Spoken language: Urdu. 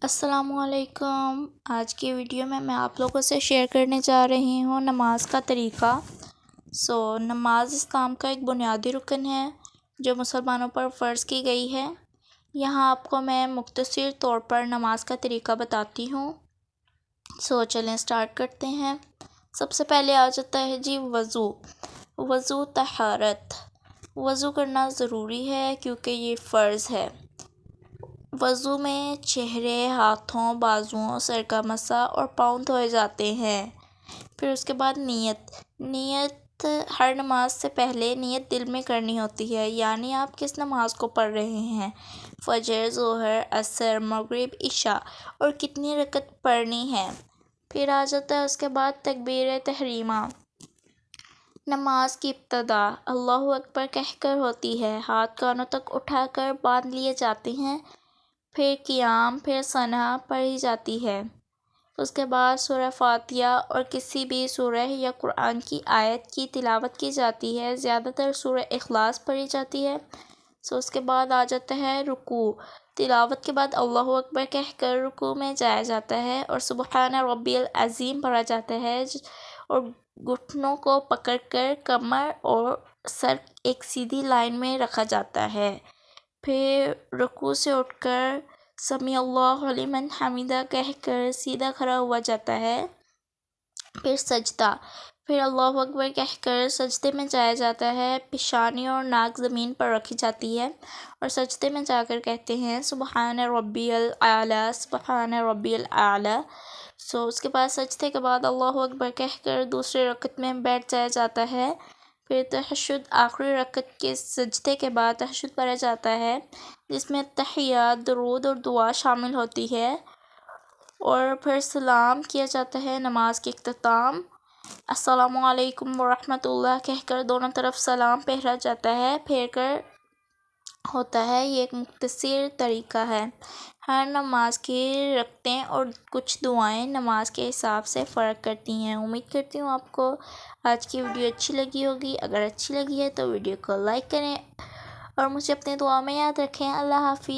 السلام علیکم۔ آج کی ویڈیو میں آپ لوگوں سے شیئر کرنے جا رہی ہوں نماز کا طریقہ۔ نماز اسلام کا ایک بنیادی رکن ہے جو مسلمانوں پر فرض کی گئی ہے۔ یہاں آپ کو میں مختصر طور پر نماز کا طریقہ بتاتی ہوں۔ چلیں سٹارٹ کرتے ہیں۔ سب سے پہلے آ جاتا ہے جی وضو۔ وضو طہارت۔ وضو کرنا ضروری ہے کیونکہ یہ فرض ہے۔ وضو میں چہرے، ہاتھوں، بازوؤں، سر کا مسح اور پاؤں دھوئے جاتے ہیں۔ پھر اس کے بعد نیت۔ نیت ہر نماز سے پہلے نیت دل میں کرنی ہوتی ہے، یعنی آپ کس نماز کو پڑھ رہے ہیں، فجر، ظہر، عصر، مغرب، عشاء اور کتنی رکعت پڑھنی ہے۔ پھر آ جاتا ہے اس کے بعد تکبیر تحریمہ۔ نماز کی ابتدا اللہ اکبر کہہ کر ہوتی ہے، ہاتھ کانوں تک اٹھا کر باندھ لیے جاتے ہیں، پھر قیام، پھر ثنا پڑھی جاتی ہے۔ اس کے بعد سورہ فاتحہ اور کسی بھی سورہ یا قرآن کی آیت کی تلاوت کی جاتی ہے، زیادہ تر سورہ اخلاص پڑھی جاتی ہے۔ اس کے بعد آ جاتا ہے رکوع۔ تلاوت کے بعد اللہ اکبر کہہ کر رکوع میں جایا جاتا ہے اور سبحان ربی العظیم پڑھا جاتا ہے اور گھٹنوں کو پکڑ کر کمر اور سر ایک سیدھی لائن میں رکھا جاتا ہے۔ پھر رکوع سے اٹھ کر سمیع اللہ لمن حمدہ کہہ کر سیدھا کھڑا ہوا جاتا ہے۔ پھر سجدہ۔ پھر اللہ اکبر کہہ کر سجدے میں جایا جاتا ہے، پیشانی اور ناک زمین پر رکھی جاتی ہے اور سجدے میں جا کر کہتے ہیں سبحان ربی الاعلیٰ، سبحان ربی الاعلیٰ۔ اس کے بعد سجدے کے بعد اللہ اکبر کہہ کر دوسرے رکعت میں بیٹھ جایا جاتا ہے۔ پھر تہجد، آخری رکعت کے سجدے کے بعد تہجد پڑھا جاتا ہے، جس میں تحیات، درود اور دعا شامل ہوتی ہے، اور پھر سلام کیا جاتا ہے۔ نماز کے اختتام السلام علیکم ورحمۃ اللہ کہہ کر دونوں طرف سلام پھیرا جاتا ہے، پھیر کر ہوتا ہے۔ یہ ایک مختصر طریقہ ہے۔ ہر نماز کی رکعتیں اور کچھ دعائیں نماز کے حساب سے فرق کرتی ہیں۔ امید کرتی ہوں آپ کو آج کی ویڈیو اچھی لگی ہوگی۔ اگر اچھی لگی ہے تو ویڈیو کو لائک کریں اور مجھے اپنے دعا میں یاد رکھیں۔ اللہ حافظ۔